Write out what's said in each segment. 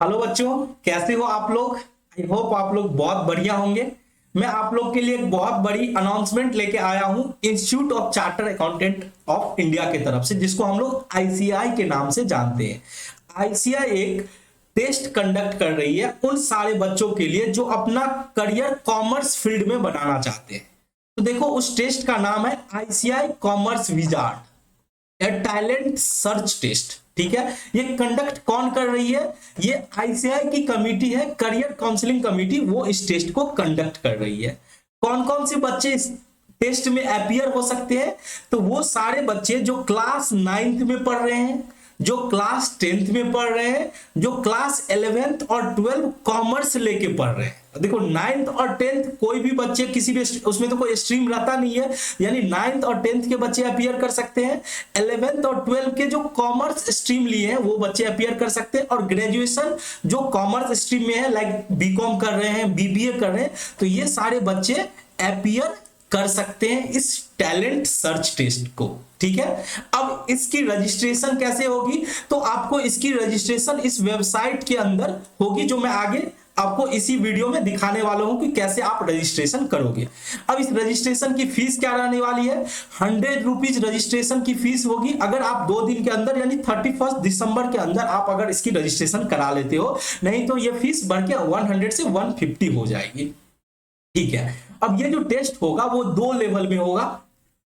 Hello बच्चों, कैसे हो आप लोग। आई होप आप लोग बहुत बढ़िया होंगे। मैं आप लोग के लिए एक बहुत बड़ी अनाउंसमेंट लेके आया हूं institute of charter accountant of India की तरफ से, जिसको हम लोग आईसीआई के नाम से जानते हैं। आईसीआई एक टेस्ट कंडक्ट कर रही है उन सारे बच्चों के लिए जो अपना करियर कॉमर्स फील्ड में बनाना चाहते हैं। तो देखो, उस टेस्ट का नाम है ICI commerce wizard talent search test. ठीक है, ये कंडक्ट कौन कर रही है? ये आईसीआई की कमिटी है, करियर काउंसलिंग कमिटी, वो इस टेस्ट को कंडक्ट कर रही है। कौन कौन से बच्चे इस टेस्ट में अपियर हो सकते हैं? तो वो सारे बच्चे जो क्लास 9th में पढ़ रहे हैं, जो क्लास 10th में पढ़ रहे हैं, जो क्लास 11th और 12 कॉमर्स लेके पढ़ रहे हैं। देखो, 9th और 10th कोई भी बच्चे किसी भी उसमें तो कोई स्ट्रीम रहता नहीं है, यानी 9th और 10th के बच्चे अपियर कर सकते हैं। 11th और 12 के जो कॉमर्स स्ट्रीम लिए हैं वो बच्चे अपियर कर सकते हैं। और ग्रेजुएशन जो कॉमर्स स्ट्रीम में है, लाइक बीकॉम कर रहे हैं, बीबीए कर रहे हैं, तो ये सारे बच्चे अपियर कर सकते हैं इस टैलेंट सर्च टेस्ट को। ठीक है, अब इसकी रजिस्ट्रेशन कैसे होगी? तो आपको इसकी रजिस्ट्रेशन इस वेबसाइट के अंदर होगी, जो मैं आगे आपको इसी वीडियो में दिखाने वाला हूं कि कैसे आप रजिस्ट्रेशन करोगे। अब इस रजिस्ट्रेशन की फीस क्या रहने वाली है? 100 रुपीज रजिस्ट्रेशन की फीस होगी। अगर आप 2 दिन के अंदर यानी 31 दिसंबर के अंदर आप अगर इसकी रजिस्ट्रेशन करा लेते हो, नहीं तो ये फीस बढ़ के 100 से 150 हो जाएगी। ठीक है, अब ये जो टेस्ट होगा वो 2 लेवल में होगा,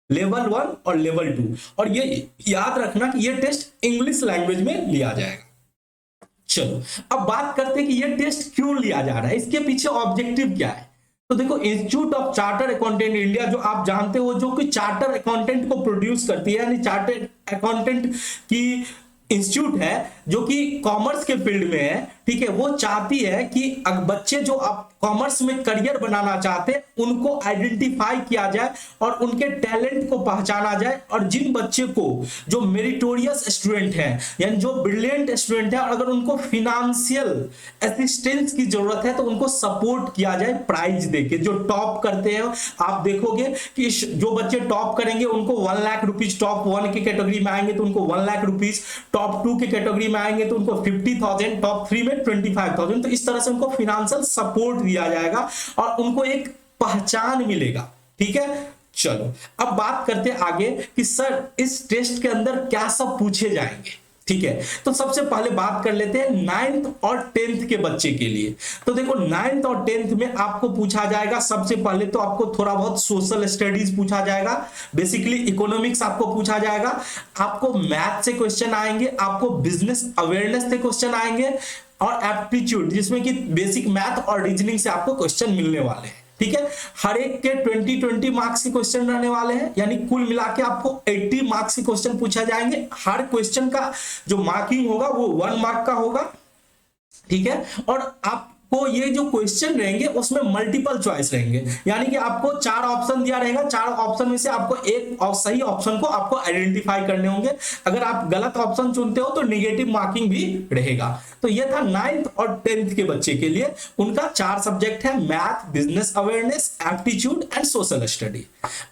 लेवल 1 और लेवल 2। और ये याद रखना कि ये टेस्ट इंग्लिश लैंग्वेज में लिया जाएगा। चलो, अब बात करते हैं कि ये टेस्ट क्यों लिया जा रहा है, इसके पीछे ऑब्जेक्टिव क्या है। तो देखो, institute of charter accountant India, जो आप जानते हो, जो कि चार्टर अकाउंटेंट को प्रोड्यूस करती है, यानी चार्टर अकाउंटेंट की इंस्टीट्यूट है जो कि कॉमर्स के फील्ड में है। ठीक है, वो चाहती है कि बच्चे जो आप कॉमर्स में करियर बनाना चाहते हैं उनको आइडेंटिफाई किया जाए और उनके टैलेंट को पहचाना जाए। और जिन बच्चे को जो मेरिटोरियस स्टूडेंट हैं, यानी जो ब्रिलियंट स्टूडेंट है, और अगर उनको फिनेंशियल असिस्टेंस की जरूरत है तो उनको सपोर्ट किया जाए प्राइज देके। जो टॉप करते हैं, आप देखोगे कि जो बच्चे टॉप करेंगे उनको 1 लाख रुपीज, टॉप 1 की कैटेगरी में आएंगे तो उनको 1 लाख रुपीज, टॉप 2 की कैटेगरी में आएंगे तो उनको 50,000, टॉप 3 में 25,000। तो इस तरह से उनको फाइनेंशियल सपोर्ट दिया जाएगा और उनको एक पहचान मिलेगा। ठीक है, चलो अब बात करते हैं आगे कि सर इस टेस्ट के अंदर क्या सब पूछे जाएंगे। ठीक है, तो सबसे पहले बात कर लेते हैं 9th और 10th के बच्चे के लिए। तो देखो, 9th और 10th में आपको पूछा जाएगा, सबसे पहले तो आपको थोड़ा बहुत सोशल स्टडीज पूछा जाएगा, बेसिकली इकोनॉमिक्स आपको पूछा जाएगा, आपको मैथ से क्वेश्चन आएंगे, आपको बिजनेस अवेयरनेस से क्वेश्चन आएंगे, और एप्टीट्यूड जिसमें कि बेसिक मैथ और रीजनिंग से आपको क्वेश्चन मिलने वाले हैं। ठीक है, हर एक के 20 मार्क्स के क्वेश्चन रहने वाले हैं, यानी कुल मिला के आपको 80 मार्क्स के क्वेश्चन पूछा जाएंगे। हर क्वेश्चन का जो मार्किंग होगा वो 1 मार्क का होगा। ठीक है, और आपको ये जो क्वेश्चन रहेंगे उसमें मल्टीपल चॉइस रहेंगे, यानी कि आपको 4 ऑप्शन दिया रहेगा, 4 ऑप्शन में से आपको एक और सही ऑप्शन को आपको आइडेंटिफाई करने होंगे। अगर आप गलत ऑप्शन चुनते हो तो निगेटिव मार्किंग भी रहेगा। तो ये था 9th और 10th के बच्चे के लिए, उनका 4 सब्जेक्ट है, math, business awareness, aptitude and social study.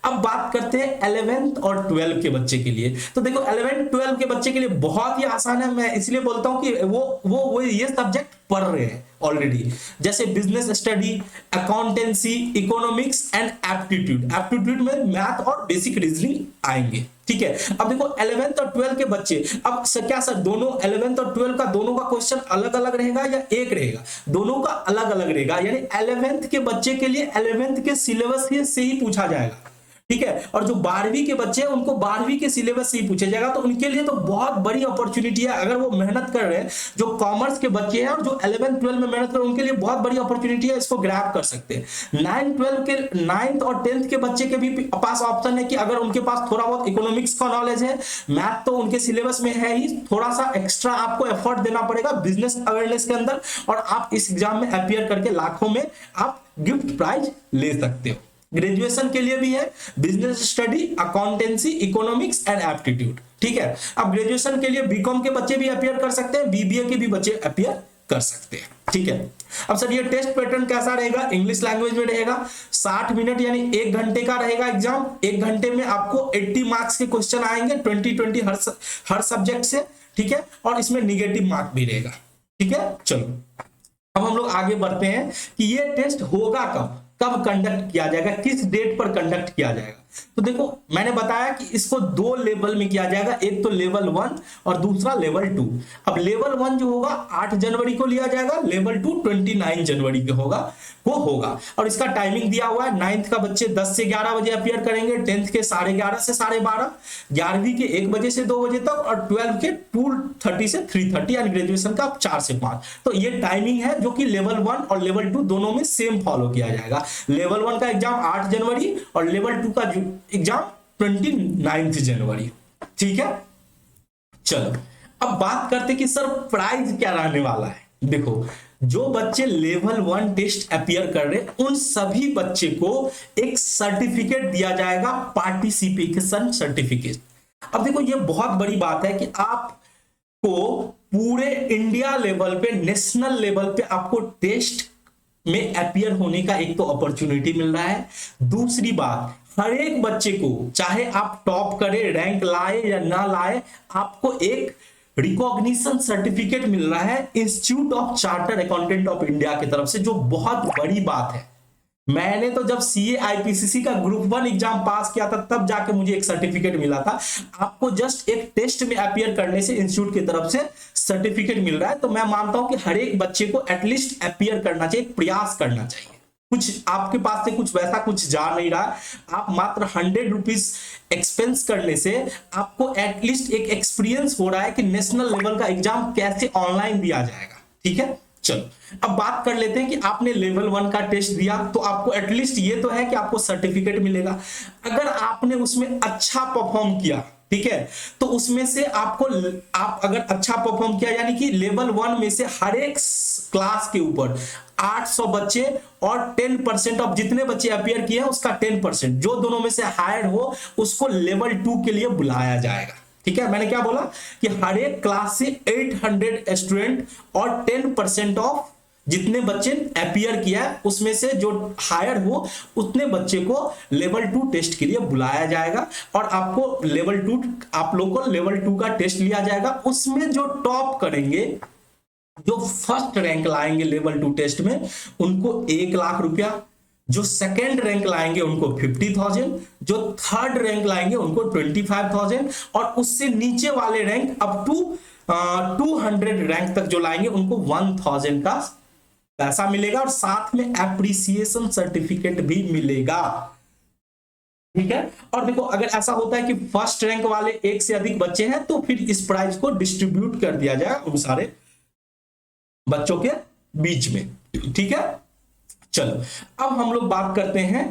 अब बात करते हैं 11th और 12 के बच्चे के लिए। तो देखो, 11th 12 के बच्चे के लिए बहुत ही आसान है, मैं इसलिए बोलता हूं कि वो ये सब्जेक्ट पढ़ रहे हैं ऑलरेडी, जैसे business study, accountancy, economics and aptitude. Aptitude में मैथ और बेसिक रीजनिंग आएंगे। ठीक है, अब देखो 11th और 12 के बच्चे, अब क्या सर दोनों 11th और 12 का दोनों का क्वेश्चन अलग अलग रहेगा या एक रहेगा? दोनों का अलग अलग रहेगा, यानी 11th के बच्चे के लिए 11th के सिलेबस से ही पूछा जाएगा। ठीक है, और जो 12वीं के बच्चे हैं उनको 12वीं के सिलेबस से ही पूछा जाएगा। तो उनके लिए तो बहुत बड़ी अपॉर्चुनिटी है, अगर वो मेहनत कर रहे हैं, जो कॉमर्स के बच्चे हैं और जो 11th 12 में मेहनत कर रहे हैं उनके लिए बहुत बड़ी अपॉर्चुनिटी है, इसको ग्रैब कर सकते हैं। 9th और 10th के बच्चे के भी पास ऑप्शन है कि अगर उनके पास थोड़ा बहुत इकोनॉमिक्स का नॉलेज है, मैथ तो उनके सिलेबस में है ही, थोड़ा सा एक्स्ट्रा आपको एफर्ट देना पड़ेगा बिजनेस अवेयरनेस के अंदर, और आप इस एग्जाम में अपियर करके लाखों में आप गिफ्ट प्राइज ले सकते हो। ग्रेजुएशन के लिए भी है business study, accountancy, economics and aptitude. ठीक है, अब ग्रेजुएशन के लिए बीकॉम के बच्चे भी अपियर कर सकते हैं, बीबीए के भी बच्चे अपियर कर सकते हैं। ठीक है, अब सर ये टेस्ट पैटर्न कैसा रहेगा? इंग्लिश लैंग्वेज में रहेगा, 60 मिनट यानी 1 घंटे का रहेगा एग्जाम। 1 घंटे में आपको 80 मार्क्स के क्वेश्चन आएंगे, 20 हर सब्जेक्ट से। ठीक है, और इसमें निगेटिव मार्क भी रहेगा। ठीक है, चलो अब हम लोग आगे बढ़ते हैं कि ये टेस्ट होगा कब, कब कंडक्ट किया जाएगा, किस डेट पर कंडक्ट किया जाएगा। तो देखो मैंने बताया कि इसको दो लेवल में किया जाएगा, एक तो लेवल 1 और दूसरा लेवल 2। अब लेवल 1 जो होगा 8 जनवरी को लिया जाएगा, लेवल 2 29 जनवरी को होगा, वो होगा। और इसका टाइमिंग दिया हुआ है, 9th का बच्चे 10 से 11 बजे अपियर करेंगे, 10th के 11:30 से 12:30, 11वीं के 1 बजे से 2 बजे तक, और 12 के 2:30 से 3:30, यानी ग्रेजुएशन का 4 से 5। तो ये टाइमिंग है जो कि लेवल 1 और लेवल 2 दोनों में सेम फॉलो किया जाएगा। लेवल 1 का एग्जाम 8 जनवरी और लेवल 2 का एग्जाम 29 जनवरी। ठीक है, चलो अब बात करते कि सर प्राइज क्या रहने वाला है। देखो जो बच्चे लेवल 1 टेस्ट अपियर कर रहे उन सभी बच्चे को एक सर्टिफिकेट दिया जाएगा, पार्टिसिपेशन सर्टिफिकेट। अब देखो ये बहुत बड़ी बात है कि आपको पूरे इंडिया लेवल पे, नेशनल लेवल पे आपको टेस्ट में अपियर होने का एक तो अपॉर्चुनिटी मिल रहा है। दूसरी बात, हर एक बच्चे को चाहे आप टॉप करें, रैंक लाए या ना लाए, आपको एक रिकॉग्निशन सर्टिफिकेट मिल रहा है institute of charter accountant of India की तरफ से, जो बहुत बड़ी बात है। मैंने तो जब सीए आईपीसीसी का ग्रुप 1 एग्जाम पास किया था तब जाके मुझे एक सर्टिफिकेट मिला था। आपको जस्ट एक टेस्ट में अपियर करने से इंस्टीट्यूट की तरफ से सर्टिफिकेट मिल रहा है। तो मैं मानता हूं कि हर एक बच्चे को एटलीस्ट अपियर करना चाहिए, प्रयास करना चाहिए। कुछ आपके पास से कुछ वैसा कुछ जा नहीं रहा, आप मात्र 100 रुपीज एक्सपेंस करने से आपको एटलीस्ट एक एक्सपीरियंस हो रहा है कि नेशनल लेवल का एग्जाम कैसे ऑनलाइन दिया जाएगा। ठीक है, चलो अब बात कर लेते हैं कि आपने लेवल 1 का टेस्ट दिया तो आपको एटलीस्ट ये तो है कि आपको सर्टिफिकेट मिलेगा। अगर आपने उसमें अच्छा परफॉर्म किया, ठीक है, तो उसमें से आपको, आप अगर अच्छा परफॉर्म किया यानी कि लेवल 1 में से हर एक क्लास के ऊपर 800 बच्चे और 10% ऑफ जितने बच्चे अपियर किए हैं उसका 10%, जो दोनों में से हायर हो उसको लेवल 2 के लिए बुलाया जाएगा। ठीक है, मैंने क्या बोला कि हर एक क्लास से 800 स्टूडेंट और 10% ऑफ जितने बच्चे अपियर किया उसमें से जो हायर हो उतने बच्चे को लेवल 2 टेस्ट के लिए बुलाया जाएगा। और आपको लेवल 2, आप लोग को लेवल 2 का टेस्ट लिया जाएगा। उसमें जो टॉप करेंगे, जो फर्स्ट रैंक लाएंगे लेवल 2 टेस्ट में, उनको 1 लाख रुपया, जो सेकेंड रैंक लाएंगे उनको 50,000, जो थर्ड रैंक लाएंगे उनको 25,000, और उससे नीचे वाले रैंक अप टू 200 रैंक तक जो लाएंगे उनको 1,000 का पैसा मिलेगा, और साथ में एप्रिसिएशन सर्टिफिकेट भी मिलेगा। ठीक है, और देखो अगर ऐसा होता है कि फर्स्ट रैंक वाले एक से अधिक बच्चे हैं तो फिर इस प्राइज को डिस्ट्रीब्यूट कर दिया जाएगा उन सारे बच्चों के बीच में। ठीक है, चलो अब हम लोग बात करते हैं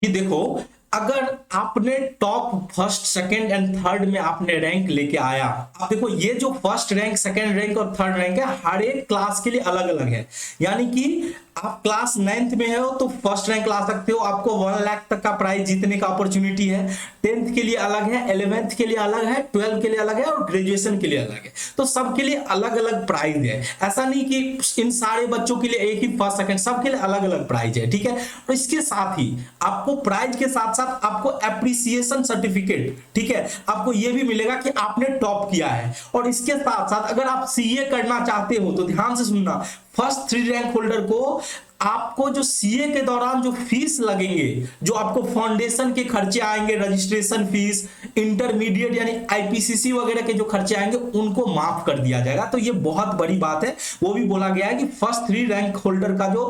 कि देखो अगर आपने top first second and third में आपने रैंक लेके आया, अब देखो ये जो फर्स्ट रैंक, सेकंड रैंक और थर्ड रैंक है हर एक क्लास के लिए अलग अलग है। यानी कि आप क्लास 9th में हो तो फर्स्ट रैंक ला सकते हो, आपको 1 लाख तक का प्राइज जीतने का अपॉर्चुनिटी है। 10th के लिए अलग है, 11th के लिए अलग है, 12th के लिए अलग है और ग्रेजुएशन के लिए अलग है। तो सबके लिए अलग अलग प्राइज है। ऐसा नहीं कि इन सारे बच्चों के लिए एक ही फर्स्ट सेकंड, सबके लिए अलग अलग प्राइज है। ठीक है, और इसके साथ ही आपको प्राइज के साथ साथ आपको एप्रिसिएशन सर्टिफिकेट, ठीक है, आपको यह भी मिलेगा कि आपने टॉप किया है। और इसके साथ साथ अगर आप सीए करना चाहते हो तो ध्यान से सुनना, फर्स्ट 3 रैंक होल्डर को आपको जो सीए के दौरान जो फीस लगेंगे, जो आपको फाउंडेशन के खर्चे आएंगे, रजिस्ट्रेशन फीस, इंटरमीडिएट यानी आईपीसीसी वगैरह के जो खर्चे आएंगे उनको माफ कर दिया जाएगा। तो ये बहुत बड़ी बात है। वो भी बोला गया है कि फर्स्ट 3 रैंक होल्डर का जो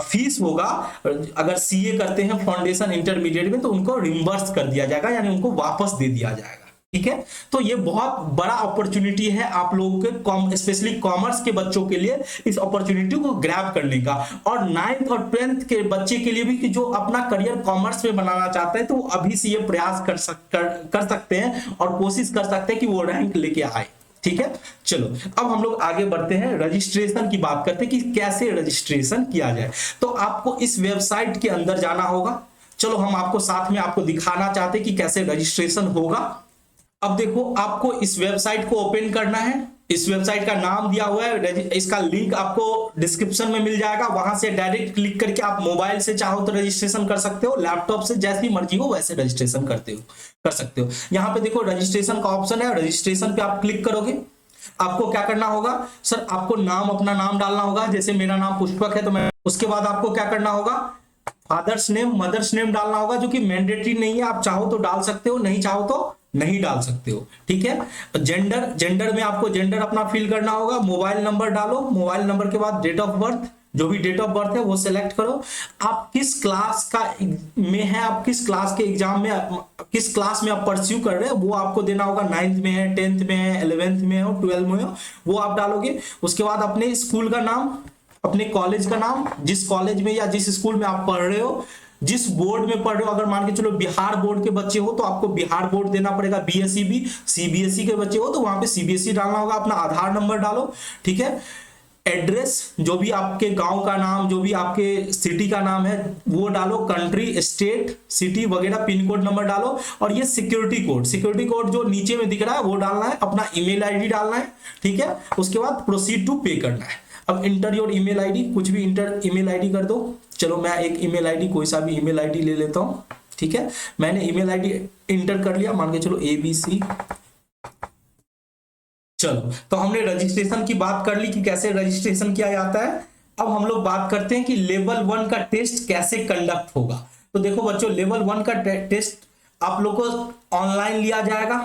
फीस होगा अगर सीए करते हैं फाउंडेशन इंटरमीडिएट में तो उनको रिम्बर्स कर दिया जाएगा, यानी उनको वापस दे दिया जाएगा। ठीक है, तो ये बहुत बड़ा अपॉर्चुनिटी है आप लोगों के, स्पेशली कॉमर्स के बच्चों के लिए, इस अपॉर्चुनिटी को ग्रैब करने का। और 9th और 10th के बच्चे के लिए भी कि जो अपना करियर कॉमर्स में बनाना चाहते हैं तो अभी से ये प्रयास कर सकते हैं और कोशिश कर सकते हैं कि वो रैंक लेके आए। ठीक है, चलो अब हम लोग आगे बढ़ते हैं, रजिस्ट्रेशन की बात करते हैं कि कैसे रजिस्ट्रेशन किया जाए। तो आपको इस वेबसाइट के अंदर जाना होगा। चलो हम आपको साथ में आपको दिखाना चाहते हैं कि कैसे रजिस्ट्रेशन होगा। अब देखो आपको इस वेबसाइट को ओपन करना है। इस वेबसाइट का नाम दिया हुआ है, इसका लिंक आपको डिस्क्रिप्शन में मिल जाएगा। वहां से डायरेक्ट क्लिक करके आप मोबाइल से चाहो तो रजिस्ट्रेशन कर सकते हो, लैपटॉप से जैसी मर्जी हो वैसे रजिस्ट्रेशन कर सकते हो। यहाँ पे देखो रजिस्ट्रेशन का ऑप्शन है, रजिस्ट्रेशन पे आप क्लिक करोगे। आपको क्या करना होगा सर, आपको नाम, अपना नाम डालना होगा, जैसे मेरा नाम पुष्पक है तो मैं, उसके बाद आपको क्या करना होगा, फादर्स नेम, मदर्स नेम डालना होगा, जो कि मैंडेटरी नहीं है, आप चाहो तो डाल सकते हो, नहीं चाहो तो नहीं डाल सकते हो, ठीक है। जेंडर, जेंडर में आपको जेंडर अपना फिल करना होगा। मोबाइल नंबर डालो, मोबाइल नंबर के बाद डेट ऑफ बर्थ, जो भी डेट ऑफ बर्थ है वो सिलेक्ट करो। आप किस क्लास का में है, आप किस क्लास के एग्जाम में, किस क्लास में आप परस्यू कर रहे हैं वो आपको देना होगा। 9th में है, 10th में है, 11th में हो, 12th में हो, वो आप डालोगे। उसके बाद अपने स्कूल का नाम, अपने कॉलेज का नाम, जिस कॉलेज में या जिस स्कूल में आप पढ़ रहे हो, जिस बोर्ड में पढ़ रहे हो। अगर मान के चलो बिहार बोर्ड के बच्चे हो तो आपको बिहार बोर्ड देना पड़ेगा, बीएसईबी। सीबीएसई के बच्चे हो तो वहां पे सीबीएसई डालना होगा। अपना आधार नंबर डालो, ठीक है। एड्रेस, जो भी आपके गांव का नाम, जो भी आपके सिटी का नाम है वो डालो। कंट्री, स्टेट, सिटी वगैरह, पिन कोड नंबर डालो। और ये सिक्योरिटी कोड, सिक्योरिटी कोड जो नीचे में दिख रहा है वो डालना है। अपना ईमेल आईडी डालना है, ठीक है। उसके बाद प्रोसीड टू पे करना है। अब इंटर योर ईमेल आईडी, कुछ भी इंटर ईमेल आईडी कर दो। चलो मैं एक ईमेल आईडी, कोई सा भी ईमेल आईडी ले लेता हूं, ठीक है। मैंने ईमेल आईडी इंटर कर लिया, मान के चलो ABC। चलो, तो हमने रजिस्ट्रेशन की बात कर ली कि कैसे रजिस्ट्रेशन किया जाता है। अब हम लोग बात करते हैं कि लेवल 1 का टेस्ट कैसे कंडक्ट होगा। तो देखो बच्चों, लेवल 1 का टेस्ट आप लोग को ऑनलाइन लिया जाएगा।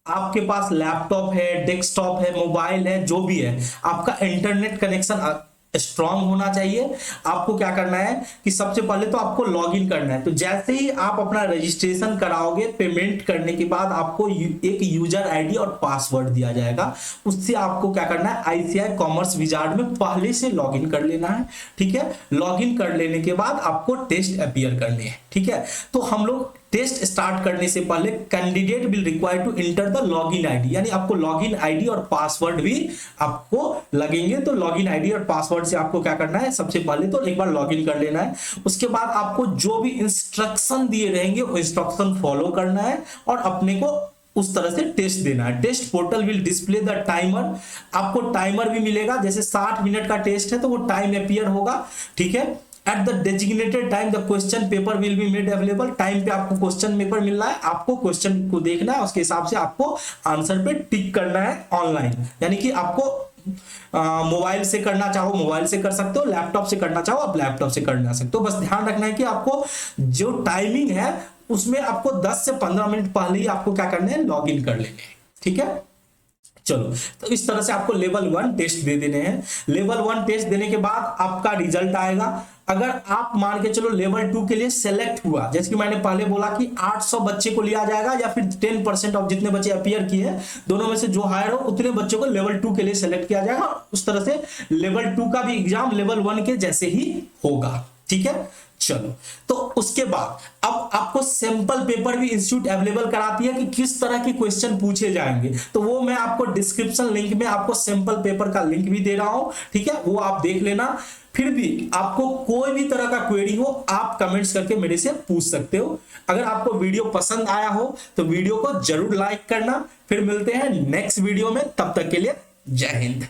आपके पास लैपटॉप है, डेस्कटॉप है, मोबाइल है, जो भी है, आपका इंटरनेट कनेक्शन स्ट्रांग होना चाहिए। आपको क्या करना है कि सबसे पहले तो आपको लॉगिन करना है। तो जैसे ही आप अपना रजिस्ट्रेशन कराओगे, पेमेंट करने के बाद आपको एक यूजर आईडी और पासवर्ड दिया जाएगा। उससे आपको क्या करना है, आईसीआई कॉमर्स विजार्ड में पहले से लॉगिन कर लेना है, ठीक है। लॉगिन कर लेने के बाद आपको टेस्ट अपीयर करने हैं, ठीक है। तो हम लोग टेस्ट स्टार्ट करने से पहले candidate will require to enter the login ID, यानी आपको लॉगिन आईडी और पासवर्ड भी आपको लगेंगे। तो लॉगिन आईडी और पासवर्ड से आपको क्या करना है, सबसे पहले तो एक बार लॉगिन कर लेना है। उसके बाद आपको जो भी इंस्ट्रक्शन दिए रहेंगे वो इंस्ट्रक्शन फॉलो करना है और अपने को उस तरह से टेस्ट देना है। Test portal will display the timer, आपको टाइमर भी मिलेगा। जैसे 60 मिनट का टेस्ट है तो वो टाइम अपीयर होगा, ठीक है। At the designated time the question paper will be made available, time पे आपको क्वेश्चन पेपर मिल रहा है, आपको क्वेश्चन को देखना है, उसके हिसाब से आपको आंसर पे टिक करना है ऑनलाइन। यानी कि आपको मोबाइल से करना चाहो मोबाइल से कर सकते हो, लैपटॉप से करना चाहो आप लैपटॉप से करना सकते हो। बस ध्यान रखना है कि आपको जो टाइमिंग है उसमें आपको 10 से 15 मिनट पहले ही आपको क्या करना है, लॉग इन कर लेने हैं, ठीक है। चलो, तो इस तरह से आपको लेवल 1 टेस्ट दे देने हैं। लेवल 1 टेस्ट देने के बाद आपका रिजल्ट आएगा। अगर आप मान के चलो लेवल 2 के लिए सेलेक्ट हुआ, जैसे कि मैंने पहले बोला कि 800 बच्चे को लिया जाएगा या फिर 10% ऑफ जितने बच्चे अपीयर किए हैं, दोनों में से जो हायर हो उतने बच्चों को लेवल 2 के लिए सेलेक्ट किया जाएगा। उस तरह से लेवल 2 का भी एग्जाम लेवल 1 के जैसे ही होगा, ठीक है। चलो, तो उसके बाद अब आपको सैंपल पेपर भी इंस्टीट्यूट अवेलेबल कराती है कि किस तरह के क्वेश्चन पूछे जाएंगे। तो वो मैं आपको डिस्क्रिप्शन लिंक में आपको सैंपल पेपर का लिंक भी दे रहा हूं, ठीक है, वो आप देख लेना। फिर भी आपको कोई भी तरह का क्वेरी हो आप कमेंट्स करके मेरे से पूछ सकते हो। अगर आपको वीडियो पसंद आया हो तो वीडियो को जरूर लाइक करना। फिर मिलते हैं नेक्स्ट वीडियो में, तब तक के लिए जय हिंद।